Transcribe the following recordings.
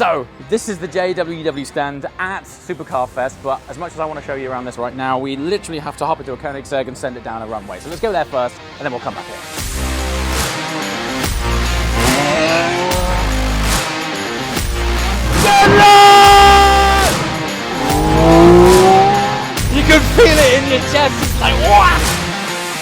So this is the JWW stand at Supercar Fest, but as much as I want to show you around this right now, we literally have to hop into a Koenigsegg and send it down a runway. So let's go there first, and then we'll come back here. You can feel it in your chest, it's like what?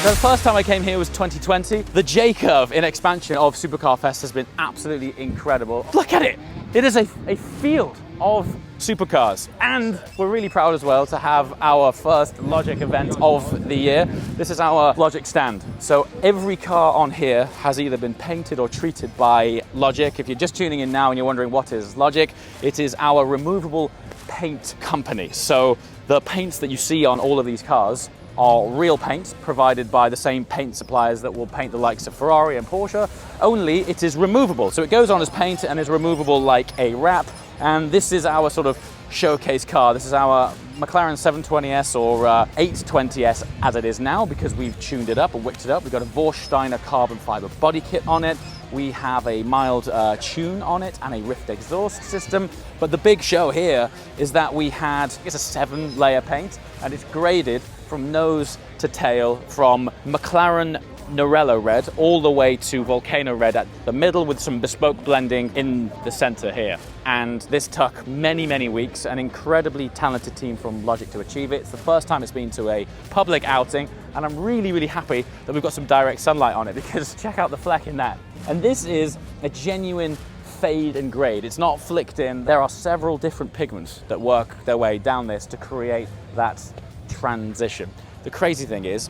So the first time I came here was 2020. The J-curve in expansion of Supercar Fest has been absolutely incredible. Look at it! It is a field of supercars, and we're really proud as well to have our first Logic event of the year. This is our Logic stand. So every car on here has either been painted or treated by Logic. If you're just tuning in now and you're wondering what is Logic, it is our removable paint company. So the paints that you see on all of these cars are real paints provided by the same paint suppliers that will paint the likes of Ferrari and Porsche, only it is removable. So it goes on as paint and is removable like a wrap. And this is our sort of showcase car. This is our McLaren 720S or 820S as it is now, because we've tuned it up and wicked it up. We've got a Vorsteiner carbon fiber body kit on it. We have a mild tune on it and a Rift exhaust system. But the big show here is that we had, it's a 7-layer paint, and it's graded from nose to tail, from McLaren Norello red all the way to Volcano red at the middle, with some bespoke blending in the center here. And this took many, many weeks, an incredibly talented team from Logic to achieve it. It's the first time it's been to a public outing, and I'm really, really happy that we've got some direct sunlight on it, because check out the fleck in that. And this is a genuine fade and grade. It's not flicked in. There are several different pigments that work their way down this to create that transition. The crazy thing is,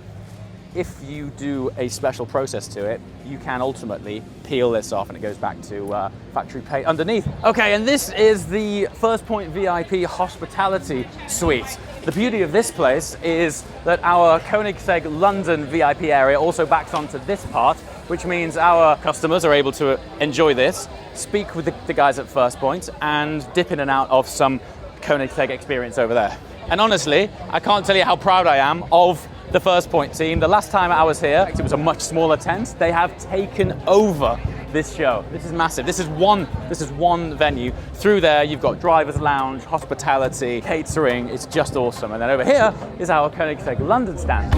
if you do a special process to it, you can ultimately peel this off and it goes back to factory paint underneath. Okay, and this is the First Point VIP hospitality suite. The beauty of this place is that our Koenigsegg London VIP area also backs onto this part, which means our customers are able to enjoy this, speak with the guys at First Point, and dip in and out of some Koenigsegg experience over there. And honestly, I can't tell you how proud I am of the First Point team. The last time I was here, it was a much smaller tent. They have taken over this show. This is massive. This is one venue. Through there, you've got driver's lounge, hospitality, catering. It's just awesome. And then over here is our Koenigsegg London stand.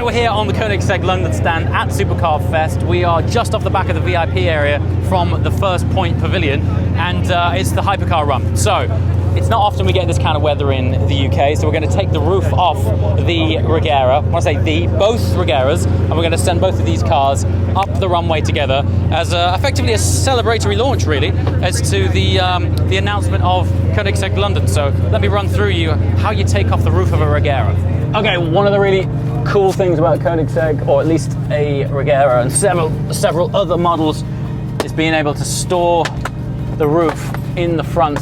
We're here on the Koenigsegg London stand at Supercar Fest. We are just off the back of the VIP area from the First Point Pavilion, and it's the hypercar run. So it's not often we get this kind of weather in the UK, so we're going to take the roof off the Regera. When I say both Regeras, and we're going to send both of these cars up the runway together as effectively a celebratory launch, really, as to the announcement of Koenigsegg London. So let me run through you how you take off the roof of a Regera. Okay, one of the really cool things about Koenigsegg, or at least a Regera and several other models, is being able to store the roof in the front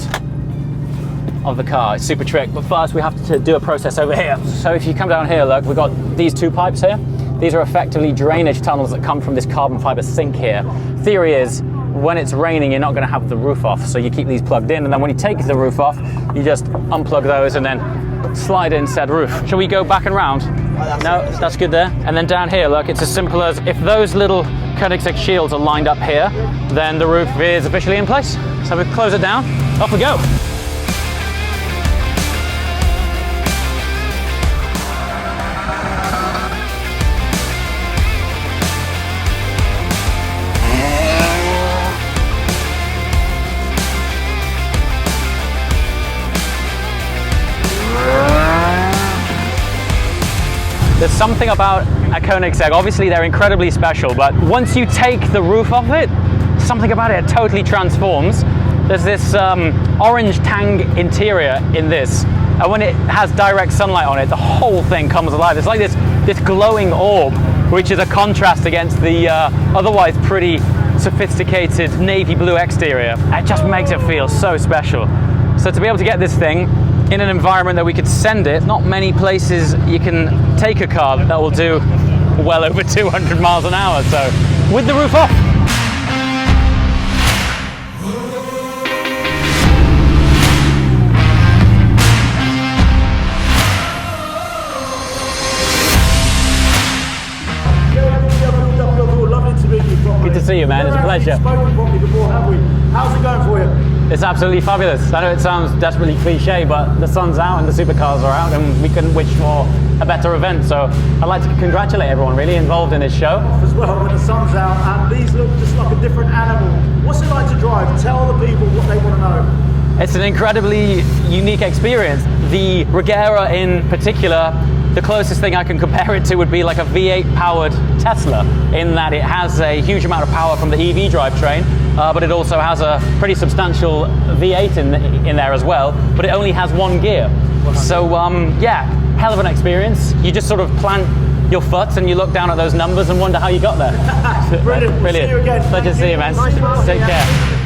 of the car. It's super trick, but first we have to do a process over here. So if you come down here, look, we've got these two pipes here. These are effectively drainage tunnels that come from this carbon fiber sink here. Theory is, when it's raining, you're not going to have the roof off, so you keep these plugged in, and then when you take the roof off, you just unplug those and then slide in said roof. Shall we go back and round? No, that's good there. And then down here, look, it's as simple as, if those little Koenigsegg shields are lined up here, then the roof is officially in place. So we close it down, off we go. There's something about a Koenigsegg, obviously they're incredibly special, but once you take the roof off it, something about it totally transforms. There's this orange tang interior in this, and when it has direct sunlight on it, the whole thing comes alive. It's like this glowing orb, which is a contrast against the otherwise pretty sophisticated navy blue exterior. It just makes it feel so special. So to be able to get this thing in an environment that we could send it, not many places you can take a car that will do well over 200 miles an hour. So with the roof off. see you, man. It's a pleasure. Spoken properly before, have we? How's it going for you? It's absolutely fabulous. I know it sounds desperately cliche, but the sun's out and the supercars are out, and we couldn't wish for a better event. So I'd like to congratulate everyone really involved in this show. As well, when the sun's out, and these look just like a different animal. What's it like to drive? Tell the people what they want to know. It's an incredibly unique experience. The Regera in particular, the closest thing I can compare it to would be like a V8 powered Tesla, in that it has a huge amount of power from the EV drivetrain, but it also has a pretty substantial V8 in there as well, but it only has one gear. So yeah, hell of an experience. You just sort of plant your foot and you look down at those numbers and wonder how you got there. Brilliant. Brilliant. We'll see you again. Pleasure to see you, man. Nice Take care.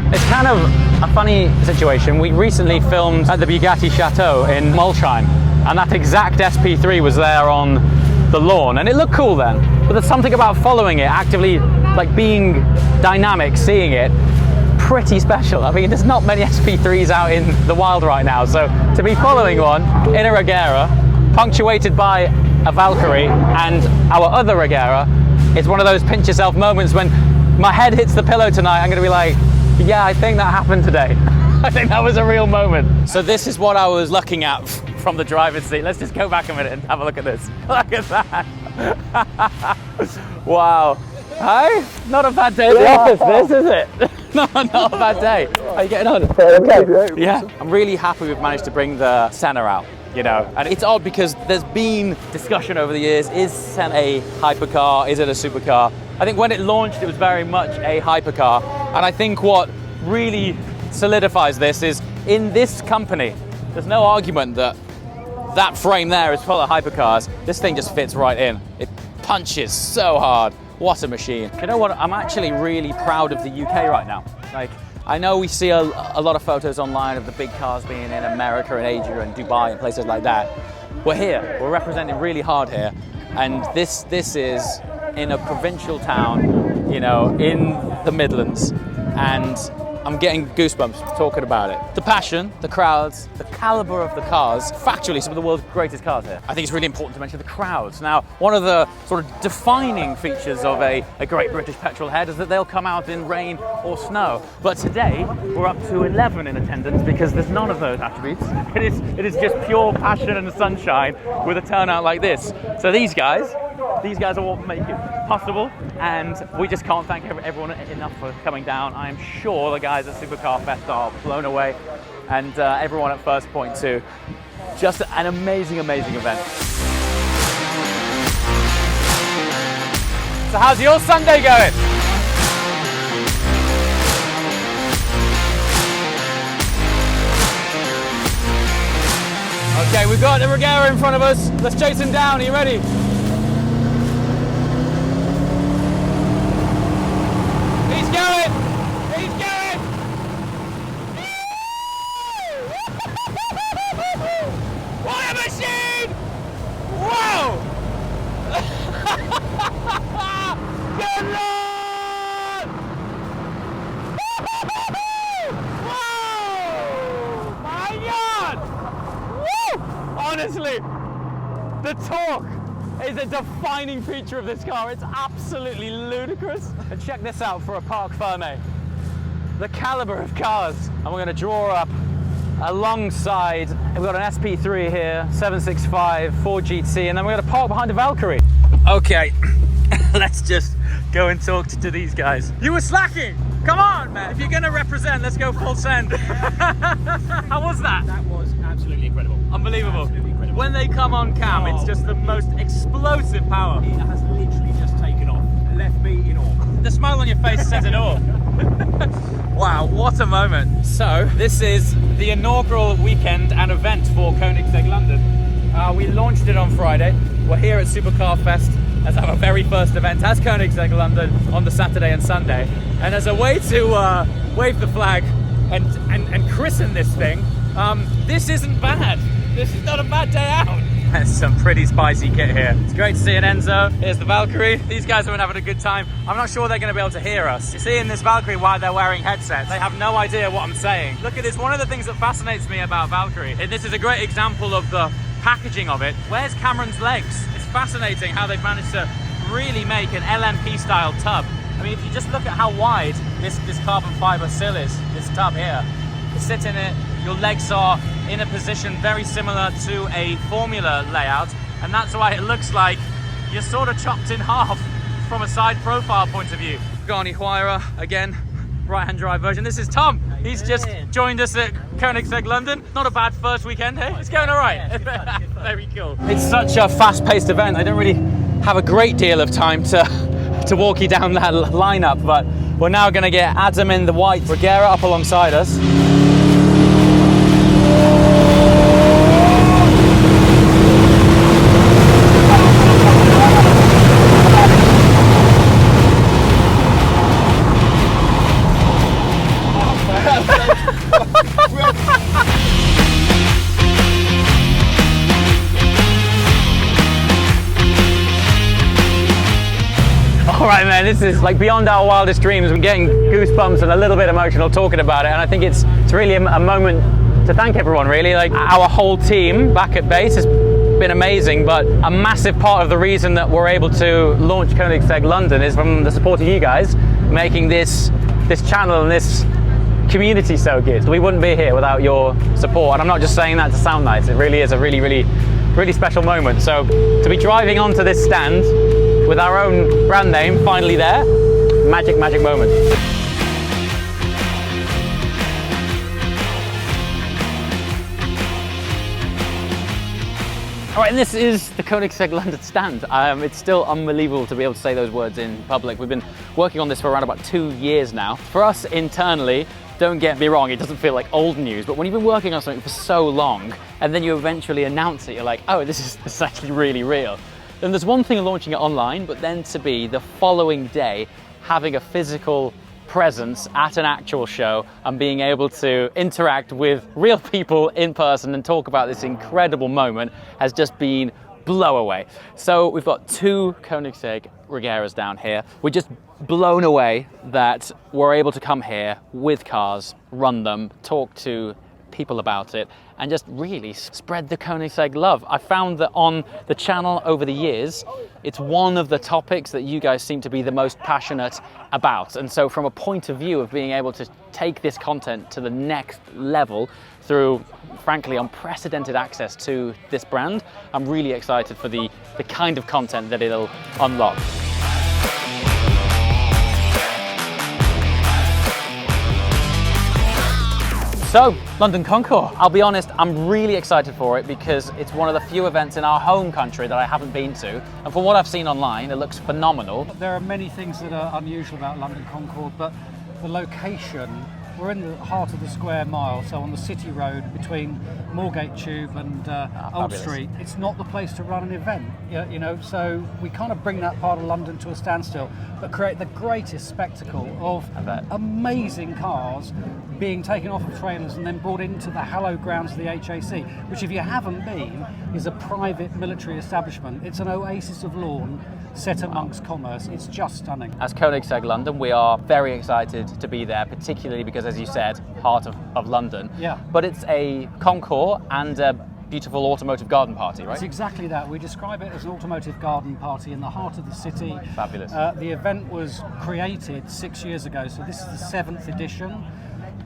It's kind of a funny situation. We recently filmed at the Bugatti Chateau in Molsheim, and that exact SP3 was there on the lawn, and it looked cool then. But there's something about following it, actively like being dynamic, seeing it, pretty special. I mean, there's not many SP3s out in the wild right now, so to be following one in a Regera, punctuated by a Valkyrie and our other Regera, it's one of those pinch yourself moments when my head hits the pillow tonight. I'm gonna be like, yeah, I think that happened today. I think that was a real moment. So this is what I was looking at from the driver's seat. Let's just go back a minute and have a look at this. Look at that. Wow. Hey, not a bad day at the office, this, is it? No, not a bad day. How are you getting on? Okay. Yeah, I'm really happy we've managed to bring the Senna out, you know. And it's odd because there's been discussion over the years, is Senna a hypercar, is it a supercar? I think when it launched, it was very much a hypercar. And I think what really solidifies this is, in this company, there's no argument that that frame there is full of hypercars. This thing just fits right in. It punches so hard. What a machine. You know what, I'm actually really proud of the UK right now. Like, I know we see a lot of photos online of the big cars being in America and Asia and Dubai and places like that. We're here, we're representing really hard here. And this is in a provincial town, you know, in the Midlands. And I'm getting goosebumps talking about it. The passion, the crowds, the caliber of the cars, factually some of the world's greatest cars here. I think it's really important to mention the crowds. Now, one of the sort of defining features of a great British petrol head is that they'll come out in rain or snow. But today, we're up to 11 in attendance because there's none of those attributes. It is just pure passion and sunshine with a turnout like this. So these guys are what make it possible, and we just can't thank everyone enough for coming down. I am sure the guys at Supercar Fest are blown away, and everyone at First Point too. Just an amazing, amazing event. So how's your Sunday going? Okay, we've got the Regera in front of us. Let's chase him down. Are you ready? He's going! He's going! What a machine! Whoa! Good Lord! Whoa! My God! Woo! Honestly, the torque is a defining feature of this car. It's absolutely ludicrous. And check this out for a Parc Fermé. The caliber of cars. And we're going to draw up alongside, we've got an SP3 here, 765, Ford GT, and then we're going to park behind a Valkyrie. Okay, let's just go and talk to these guys. You were slacking! Come on, man. If you're going to represent, let's go full send. How was that? That was absolutely incredible. Unbelievable. Absolutely incredible. When they come on cam, it's just the most explosive power. It has literally just taken off. Left me in awe. The smile on your face says it all. Wow, what a moment. So, this is the inaugural weekend and event for Koenigsegg London. We launched it on Friday. We're here at Supercar Fest as our very first event as Koenigsegg London on the Saturday and Sunday. And as a way to wave the flag and christen this thing, this isn't bad. This is not a bad day out. There's some pretty spicy kit here. It's great to see an Enzo. Here's the Valkyrie. These guys have been having a good time. I'm not sure they're going to be able to hear us. You see in this Valkyrie why they're wearing headsets. They have no idea what I'm saying. Look at this. One of the things that fascinates me about Valkyrie, and this is a great example of the packaging of it. Where's Cameron's legs? It's fascinating how they've managed to really make an LMP style tub. I mean, if you just look at how wide this carbon fiber sill is, this tub here, you sit in it, your legs are in a position very similar to a Formula layout, and that's why it looks like you're sort of chopped in half from a side profile point of view. Garni Huayra, again, right-hand drive version. This is Tom. He's just joined us at Koenigsegg London. Not a bad first weekend, hey? It's going all right. Very cool. It's such a fast-paced event. I don't really have a great deal of time to walk you down that lineup, but we're now going to get Adam in the white Regera up alongside us. Alright man, this is like beyond our wildest dreams. I'm getting goosebumps and a little bit emotional talking about it, and I think it's really a moment to thank everyone really. Like our whole team back at base has been amazing, but a massive part of the reason that we're able to launch Koenigsegg London is from the support of you guys making this channel and this community so good. We wouldn't be here without your support, and I'm not just saying that to sound nice. It really is a really special moment. So to be driving onto this stand with our own brand name finally there, magic moment. All right, and this is the Koenigsegg London stand. It's still unbelievable to be able to say those words in public. We've been working on this for around about 2 years now. For us internally, don't get me wrong, it doesn't feel like old news, but when you've been working on something for so long and then you eventually announce it, you're like, oh, this is actually really real. Then there's one thing launching it online, but then to be the following day having a physical presence at an actual show and being able to interact with real people in person and talk about this incredible moment has just been blow away. So we've got 2 Koenigsegg Regeras down here. We're just blown away that we're able to come here with cars, run them, talk to people about it, and just really spread the Koenigsegg love. I found that on the channel over the years, it's one of the topics that you guys seem to be the most passionate about. And so from a point of view of being able to take this content to the next level through, frankly, unprecedented access to this brand, I'm really excited for the kind of content that it'll unlock. So, London Concours. I'll be honest, I'm really excited for it because it's one of the few events in our home country that I haven't been to. And from what I've seen online, it looks phenomenal. There are many things that are unusual about London Concours, but the location, we're in the heart of the square mile, so on the city road between Moorgate Tube and Old Street. It's not the place to run an event, you know, so we kind of bring that part of London to a standstill, but create the greatest spectacle of amazing cars being taken off of trailers and then brought into the hallowed grounds of the HAC, which if you haven't been, is a private military establishment. It's an oasis of lawn set amongst commerce. It's just stunning. As Koenigsegg London, we are very excited to be there, particularly because, as you said, heart of London. Yeah. But it's a concours and a beautiful automotive garden party, right? It's exactly that. We describe it as an automotive garden party in the heart of the city. Fabulous. The event was created 6 years ago, so this is the 7th edition.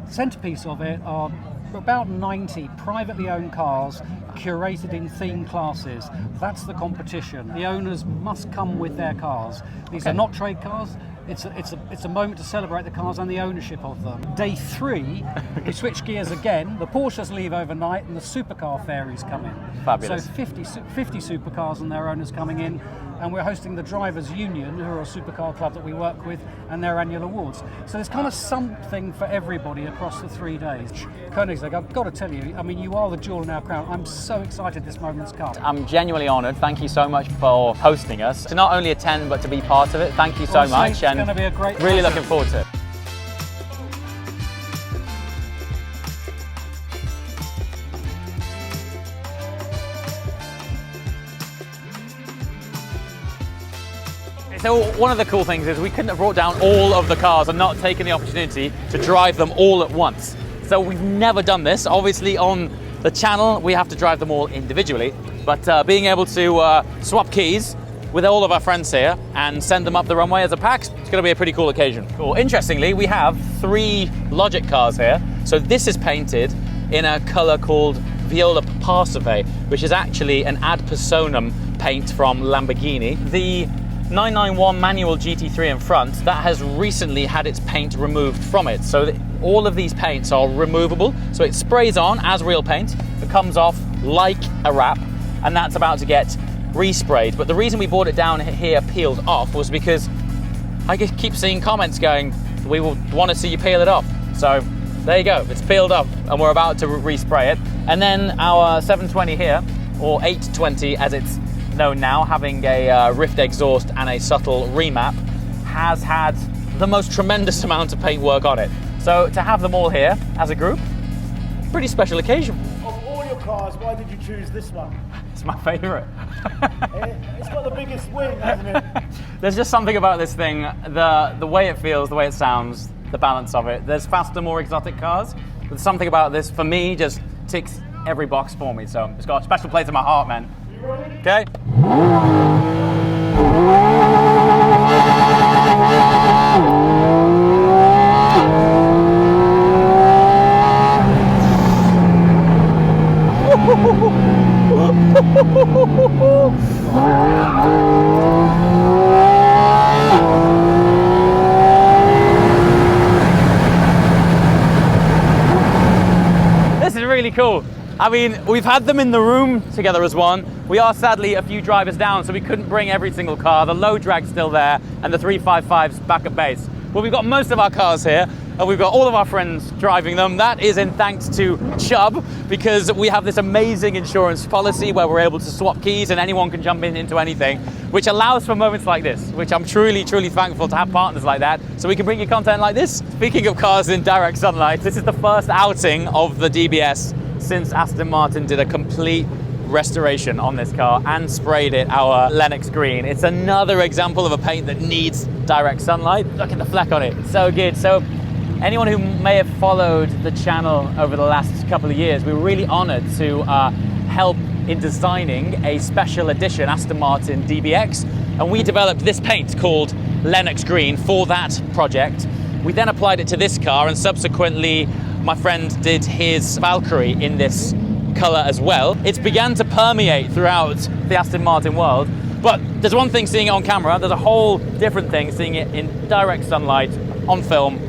The centerpiece of it are about 90 privately owned cars curated in theme classes. That's the competition. The owners must come with their cars. These are not trade cars. It's a moment to celebrate the cars and the ownership of them. Day 3, we switch gears again. The Porsches leave overnight and the supercar fairies come in. Fabulous. So 50 supercars and their owners coming in, and we're hosting the Drivers Union, who are a supercar club that we work with, and their annual awards. So there's kind of something for everybody across the 3 days. Koenigsegg, I've got to tell you, I mean, you are the jewel in our crown. I'm so excited this moment's come. I'm genuinely honoured. Thank you so much for hosting us. To not only attend, but to be part of it. Thank you so much. It's going to be a great really pleasure. looking forward to it. So one of the cool things is we couldn't have brought down all of the cars and not taken the opportunity to drive them all at once. So we've never done this. Obviously on the channel, we have to drive them all individually. But being able to swap keys with all of our friends here and send them up the runway as a pack, it's going to be a pretty cool occasion. Cool. Interestingly, we have 3 Logic cars here. So this is painted in a color called Viola Parseve, which is actually an ad personam paint from Lamborghini. The 991 manual GT3 in front, that has recently had its paint removed from it. So all of these paints are removable. So it sprays on as real paint, it comes off like a wrap, and that's about to get resprayed. But the reason we brought it down here peeled off was because I keep seeing comments going, we will want to see you peel it off. So there you go, it's peeled off and we're about to respray it. And then our 720 here, or 820 as it's known now, having a Rift exhaust and a subtle remap, has had the most tremendous amount of paint work on it. So to have them all here as a group, pretty special occasion. Of all your cars, why did you choose this one? It's my favourite. It's got the biggest wing, hasn't it? There's just something about this thing, the way it feels, the way it sounds, the balance of it. There's faster, more exotic cars, but something about this, for me, just ticks every box for me. So it's got a special place in my heart, man. Okay? This is really cool. I mean, we've had them in the room together as one. We are sadly a few drivers down, so we couldn't bring every single car. The low drag's still there, and the 355's back at base. But we've got most of our cars here, and we've got all of our friends driving them. That is in thanks to Chubb, because we have this amazing insurance policy where we're able to swap keys and anyone can jump into anything, which allows for moments like this, which I'm truly, truly thankful to have partners like that, so we can bring you content like this. Speaking of cars in direct sunlight, this is the first outing of the DBS since Aston Martin did a complete restoration on this car and sprayed it our Lennox green. It's another example of a paint that needs direct sunlight. Look at the fleck on it, it's so good. So anyone who may have followed the channel over the last couple of years, we were really honored to help in designing a special edition Aston Martin DBX, and we developed this paint called Lennox green for that project. We then applied it to this car, and subsequently my friend did his Valkyrie in this color as well. It's began to permeate throughout the Aston Martin world, but there's one thing seeing it on camera, there's a whole different thing seeing it in direct sunlight on film.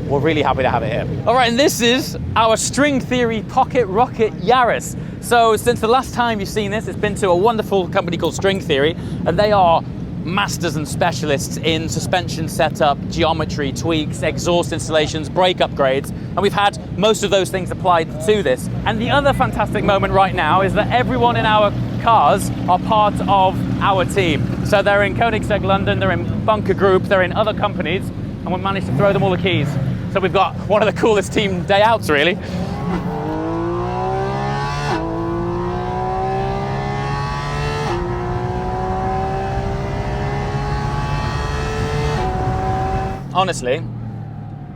We're really happy to have it here. All right, and this is our string theory pocket rocket Yaris. So since the last time you've seen this, it's been to a wonderful company called String Theory, and they are masters and specialists in suspension setup, geometry, tweaks, exhaust installations, brake upgrades, and we've had most of those things applied to this. And the other fantastic moment right now is that everyone in our cars are part of our team. So they're in Koenigsegg London, they're in Bunker Group, they're in other companies, and we've managed to throw them all the keys. So we've got one of the coolest team day outs, really. Honestly,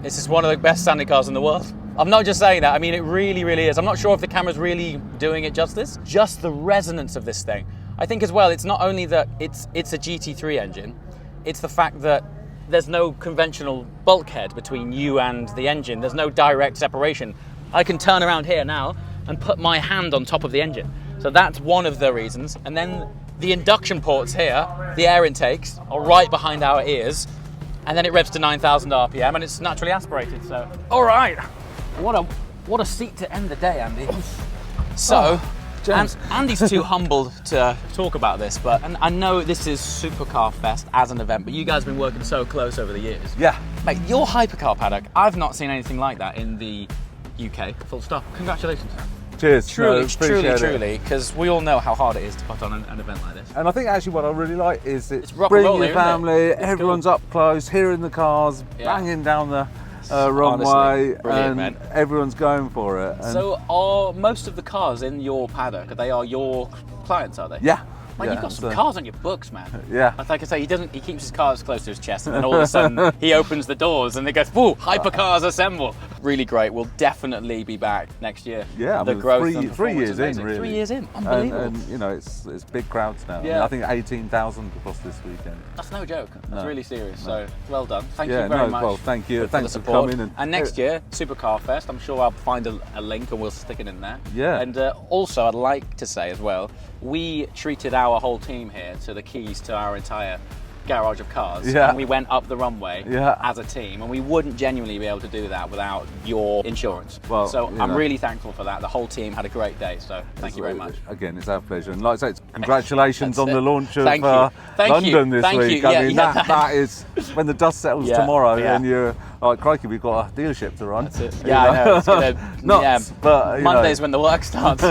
this is one of the best standing cars in the world. I'm not just saying that, I mean it really, really is. I'm not sure if the camera's really doing it justice. Just the resonance of this thing. I think as well, it's not only that it's a GT3 engine, it's the fact that there's no conventional bulkhead between you and the engine. There's no direct separation. I can turn around here now and put my hand on top of the engine. So that's one of the reasons. And then the induction ports here, the air intakes, are right behind our ears. And then it revs to 9,000 RPM and it's naturally aspirated, so. All right, what a seat to end the day, Andy. So, Andy's too humble to talk about this, but and I know this is Supercar Fest as an event, but you guys have been working so close over the years. Yeah. Mate, your hypercar paddock, I've not seen anything like that in the UK, full stop. Congratulations. Cheers. Truly, because we all know how hard it is to put on an event like this. And I think actually what I really like is it's rock and bringing roll your here, family, isn't it? everyone's up close, hearing the cars, banging down the runway, and man. everyone's going for it. And so are most of the cars in your paddock, they are your clients, are they? yeah. Man, yeah, you've got some cars on your books, man. Yeah. Like I say, he keeps his cars close to his chest, and then all of a sudden he opens the doors and it goes, "Whoa, hypercars assemble." really great. We'll definitely be back next year. Yeah, I the mean, growth three and performance years is in, amazing. really. 3 years in, unbelievable. And you know, it's big crowds now. Yeah. I think 18,000 across this weekend. That's no joke. That's No. really serious. So well done. Thank Yeah, you very no, much. well, thank you. For Thanks the for support. coming. And next year, Supercar Fest. I'm sure I'll find a link and we'll stick it in there. Yeah. And also, I'd like to say as well, we treated our whole team here to the keys to our entire garage of cars. Yeah. And we went up the runway Yeah. as a team, and we wouldn't genuinely be able to do that without your insurance. Well, so you I'm know. really thankful for that. The whole team had a great day, so thank you very much. Again, it's our pleasure. And like I say, it's congratulations That's on the it. launch of Thank you. Thank you. London this Thank week. you. I Yeah, mean, yeah. that is when the dust settles Yeah, tomorrow, yeah. and you're like, crikey, we've got a dealership to run. That's it. You Yeah, I know. It's gonna, Nuts, but you know. Monday's when the work starts.